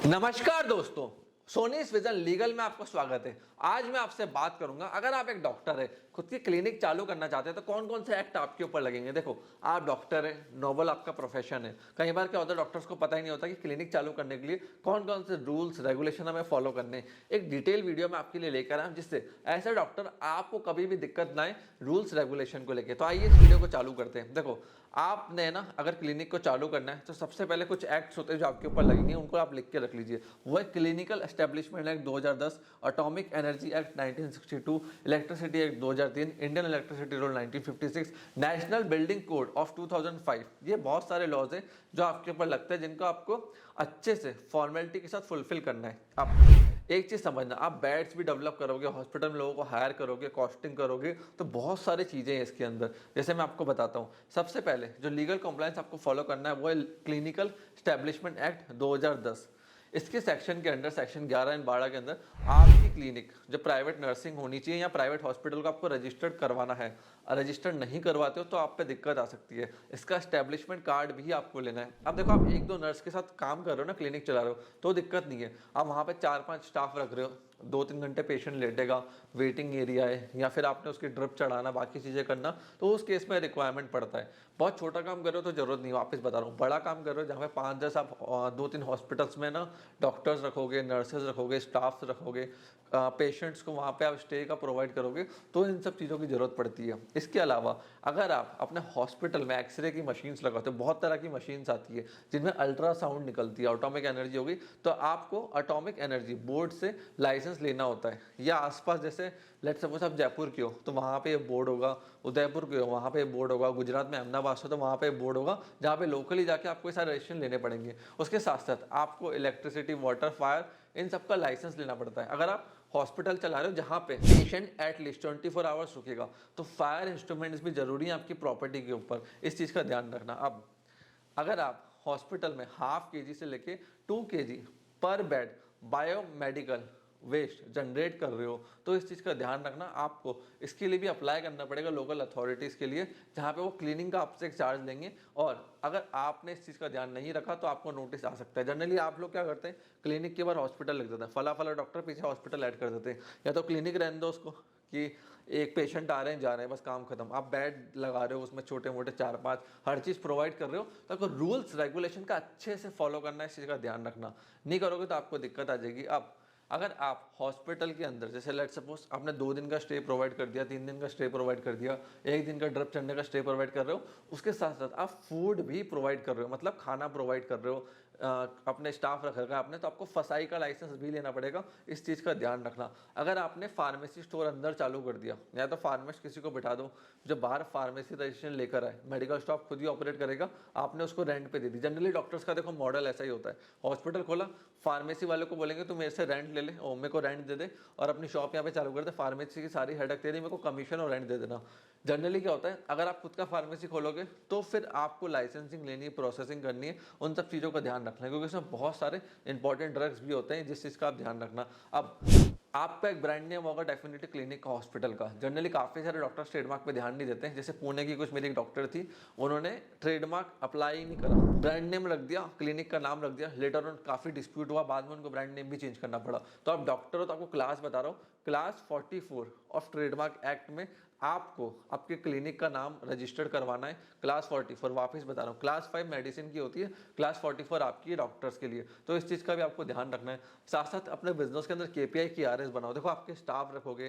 नमस्कार दोस्तों, सोनीस vision legal में आपका स्वागत है। आज मैं आपसे बात करूंगा, अगर आप एक डॉक्टर है, खुद की क्लिनिक चालू करना चाहते हैं तो कौन कौन से एक्ट आपके ऊपर लगेंगे। देखो, आप डॉक्टर है, नोबल आपका प्रोफेशन है। कई बार क्या होता है, डॉक्टर्स को पता ही नहीं होता कि क्लिनिक चालू करने के लिए कौन कौन से रूल्स रेगुलेशन हमें फॉलो करने हैं। एक डिटेल वीडियो में आपके लिए लेकर आया, जिससे ऐसे डॉक्टर आपको कभी भी दिक्कत ना आए रूल्स रेगुलेशन को लेकर। तो आइए इस वीडियो को चालू करते हैं। देखो, आपने ना अगर क्लिनिक को चालू करना है तो सबसे पहले कुछ एक्ट्स होते हैं जो आपके ऊपर लगेंगे, उनको आप लिख के रख लीजिए। वो है clinical establishment act 2010, atomic energy act 1962, electricity act 2003, Indian electricity rule 1956, national building code of 2005। ये बहुत सारे लॉज हैं जो आपके ऊपर लगते हैं, जिनको आपको अच्छे से फॉर्मेलिटी के साथ फुलफिल करना है। आप एक चीज समझना, आप बेड्स भी डेवलप करोगे, हॉस्पिटल में लोगों को हायर करोगे, कॉस्टिंग करोगे, तो बहुत सारी चीजें हैं इसके अंदर। जैसे मैं आपको बताता हूँ, सबसे पहले जो लीगल कंप्लायंस आपको फॉलो करना है वो है क्लिनिकल एस्टेब्लिशमेंट एक्ट 2010। इसके सेक्शन के अंडर, सेक्शन 11 एंड 12 के अंदर, आपकी क्लिनिक जो प्राइवेट नर्सिंग होनी चाहिए या प्राइवेट हॉस्पिटल को आपको रजिस्टर्ड करवाना है। रजिस्टर्ड नहीं करवाते हो तो आप पे दिक्कत आ सकती है। इसका एस्टेब्लिशमेंट कार्ड भी आपको लेना है। अब देखो, आप एक दो नर्स के साथ काम कर रहे हो ना, क्लिनिक चला रहे हो, तो दिक्कत नहीं है। आप वहाँ पे 4-5 स्टाफ रख रहे हो, 2-3 घंटे पेशेंट लेटेगा, वेटिंग एरिया है, या फिर आपने उसकी ड्रिप चढ़ाना, बाकी चीज़ें करना, तो उस केस में रिक्वायरमेंट पड़ता है। बहुत छोटा काम कर रहे हो तो जरूरत नहीं, वापस बता रहा हूँ। बड़ा काम कर रहे हो जहाँ पे 5-10 आप 2-3 हॉस्पिटल्स में ना डॉक्टर्स रखोगे, नर्सेज रखोगे, स्टाफ रखोगे, पेशेंट्स को वहाँ पे आप स्टे का प्रोवाइड करोगे, तो इन सब चीज़ों की ज़रूरत पड़ती है। इसके अलावा अगर आप अपने हॉस्पिटल में एक्सरे की मशीन्स लगाते हो, बहुत तरह की मशीन्स आती है जिनमें अल्ट्रासाउंड निकलती है, एटॉमिक एनर्जी होगी, तो आपको एटॉमिक एनर्जी बोर्ड से लाइसेंस लेना होता है। या आसपास, जैसे लेट्स सपोज आप जयपुर के हो तो वहाँ पे बोर्ड होगा, उदयपुर के हो वहाँ पे बोर्ड होगा, गुजरात में अहमदाबाद हो तो वहाँ पे बोर्ड होगा, जहाँ पे लोकली जाके आपको सारे रजिस्ट्रेशन लेने पड़ेंगे। उसके साथ साथ आपको इलेक्ट्रिसिटी, वाटर, फायर, इन सब का लाइसेंस लेना पड़ता है। अगर आप हॉस्पिटल चला रहे हो जहाँ पे पेशेंट एटलीस्ट 24 आवर्स रुकेगा, तो फायर इंस्ट्रूमेंट्स भी जरूरी है आपकी प्रॉपर्टी के ऊपर। इस चीज़ का ध्यान रखना। अब अगर आप हॉस्पिटल में 1/2 kg से लेके 2 kg पर बेड बायोमेडिकल वेस्ट जनरेट कर रहे हो, तो इस चीज़ का ध्यान रखना। आपको इसके लिए भी अप्लाई करना पड़ेगा लोकल अथॉरिटीज़ के लिए, जहाँ पे वो क्लीनिंग का आपसे एक चार्ज लेंगे। और अगर आपने इस चीज़ का ध्यान नहीं रखा तो आपको नोटिस आ सकता है। जनरली आप लोग क्या करते हैं, क्लिनिक के बाद हॉस्पिटल लिख देते हैं, फला फला डॉक्टर, पीछे हॉस्पिटल ऐड कर देते हैं। या तो क्लिनिक रहने दो उसको कि एक पेशेंट आ रहे हैं, जा रहे हैं, बस काम खत्म। आप बेड लगा रहे हो, उसमें छोटे मोटे 4-5 हर चीज़ प्रोवाइड कर रहे हो, तो आपको रूल्स रेगुलेशन का अच्छे से फॉलो करना है। इस चीज़ का ध्यान रखना, नहीं करोगे तो आपको दिक्कत आ जाएगी। अब अगर आप हॉस्पिटल के अंदर, जैसे लेट सपोज आपने 2 दिन का स्टे प्रोवाइड कर दिया, 3 दिन का स्टे प्रोवाइड कर दिया, 1 दिन का ड्रिप चढ़ने का स्टे प्रोवाइड कर रहे हो, उसके साथ साथ आप फूड भी प्रोवाइड कर रहे हो, मतलब खाना प्रोवाइड कर रहे हो, अपने स्टाफ रख रखा है आपने, तो आपको फसाई का लाइसेंस भी लेना पड़ेगा। इस चीज़ का ध्यान रखना। अगर आपने फार्मेसी स्टोर अंदर चालू कर दिया, या तो फार्मेस्ट किसी को बिठा दो जो बाहर फार्मेसी रजिस्ट्रेशन लेकर आए, मेडिकल शॉप खुद ही ऑपरेट करेगा, आपने उसको रेंट पे दे दी। जनरली डॉक्टर्स का देखो मॉडल ऐसा ही होता है, हॉस्पिटल खोला, फार्मेसी वाले को बोलेंगे तू मेरे से रेंट ले ले और मेरे को रेंट दे दे, और अपनी शॉप यहाँ पे चालू कर दे, फार्मेसी की सारी हेडक तेरी, मेरे को कमीशन और रेंट दे देना। जनरली क्या होता है, अगर आप खुद का फार्मेसी खोलोगे तो फिर आपको लाइसेंसिंग लेनी है, प्रोसेसिंग करनी है, उन सब चीज़ों का ध्यान रखना है, क्योंकि इसमें बहुत सारे इंपॉर्टेंट ड्रग्स भी होते हैं, जिस चीज़ का आप ध्यान रखना। अब आपका एक ब्रांड नेम होगा डेफिनेटली क्लिनिक का, हॉस्पिटल का। जनरली काफ़ी सारे डॉक्टर्स ट्रेडमार्क पे ध्यान नहीं देते हैं। जैसे पुणे की कुछ मेरी एक डॉक्टर थी, उन्होंने ट्रेडमार्क अप्लाई ही नहीं करा, ब्रांड नेम रख दिया, क्लिनिक का नाम रख दिया, लेटर ऑन काफ़ी डिस्प्यूट हुआ, बाद में उनको ब्रांड नेम भी चेंज करना पड़ा। तो आप डॉक्टर हो तो आपको क्लास बता रहा हूँ, क्लास 44 ऑफ ट्रेडमार्क एक्ट में आपको आपके क्लिनिक का नाम रजिस्टर्ड करवाना है। क्लास 44, वापस बता रहा हूँ, क्लास 5 मेडिसिन की होती है, क्लास 44 आपकी है डॉक्टर्स के लिए। तो इस चीज़ का भी आपको ध्यान रखना है। साथ साथ अपने बिजनेस के अंदर KPI की RS बनाओ। देखो, आपके स्टाफ रखोगे,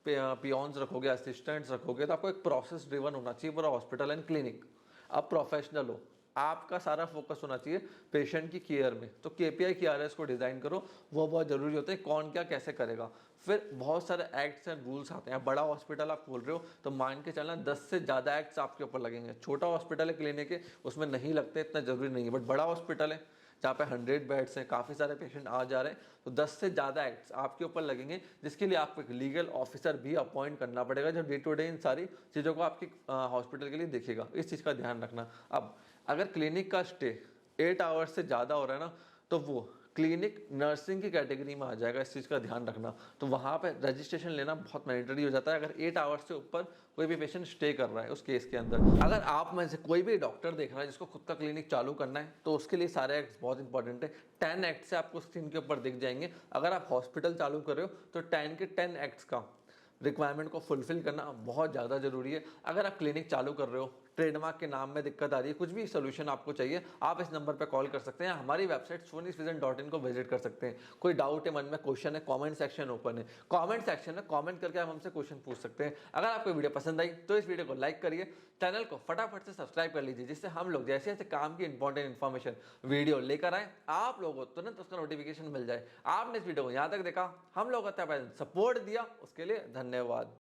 पियोन्स रखोगे, असिस्टेंट्स रखोगे, तो आपको एक प्रोसेस ड्रिवन होना चाहिए पूरा हॉस्पिटल एंड क्लिनिक। आप प्रोफेशनल हो, आपका सारा फोकस होना चाहिए पेशेंट की केयर में, तो KPI की RS को डिज़ाइन करो, वो बहुत ज़रूरी होता है, कौन क्या कैसे करेगा। फिर बहुत सारे एक्ट्स एंड रूल्स आते हैं। बड़ा हॉस्पिटल आप खोल रहे हो तो मान के चलना 10 से ज़्यादा एक्ट्स आपके ऊपर लगेंगे। छोटा हॉस्पिटल है क्लिनिक के, उसमें नहीं लगते, इतना ज़रूरी नहीं है। बट बड़ा हॉस्पिटल है जहाँ पे 100 बेड्स हैं, काफ़ी सारे पेशेंट आ जा रहे हैं, तो 10 से ज़्यादा एक्ट्स आपके ऊपर लगेंगे, जिसके लिए आपको एक लीगल ऑफिसर भी अपॉइंट करना पड़ेगा, जो डे टू डे इन सारी चीज़ों को आपकी हॉस्पिटल के लिए देखेगा। इस चीज़ का ध्यान रखना। अब अगर क्लिनिक का स्टे 8 आवर्स से ज़्यादा हो रहा है ना, तो वो क्लिनिक नर्सिंग की कैटेगरी में आ जाएगा, इस चीज़ का ध्यान रखना। तो वहाँ पे रजिस्ट्रेशन लेना बहुत मैंडेटरी हो जाता है अगर 8 आवर्स से ऊपर कोई भी पेशेंट स्टे कर रहा है उस केस के अंदर। अगर आप में से कोई भी डॉक्टर देख रहा है जिसको खुद का क्लिनिक चालू करना है, तो उसके लिए सारे एक्ट्स बहुत इंपॉर्टेंट है। 10 एक्ट से आपको स्क्रीन के ऊपर दिख जाएंगे। अगर आप हॉस्पिटल चालू कर रहे हो तो 10 के 10 एक्ट्स का रिक्वायरमेंट को फुलफिल करना बहुत ज़्यादा जरूरी है। अगर आप क्लिनिक चालू कर रहे हो, ट्रेडमार्क के नाम में दिक्कत आ रही है, कुछ भी सोल्यूशन आपको चाहिए, आप इस नंबर पर कॉल कर सकते हैं। हमारी वेबसाइट sonisvision.in को विजिट कर सकते हैं। कोई डाउट है मन में, क्वेश्चन है, कमेंट सेक्शन ओपन है। कमेंट सेक्शन में कमेंट करके आप हमसे क्वेश्चन पूछ सकते हैं। अगर आपको वीडियो पसंद आई तो इस वीडियो को लाइक करिए, चैनल को फटाफट से सब्सक्राइब कर लीजिए, जिससे हम लोग जैसे जैसे काम की इंपॉर्टेंट इन्फॉर्मेशन वीडियो लेकर आए, आप लोगों को तुरंत उसका नोटिफिकेशन मिल जाए। आपने इस वीडियो को यहाँ तक देखा, हम लोग सपोर्ट दिया, उसके लिए धन्यवाद।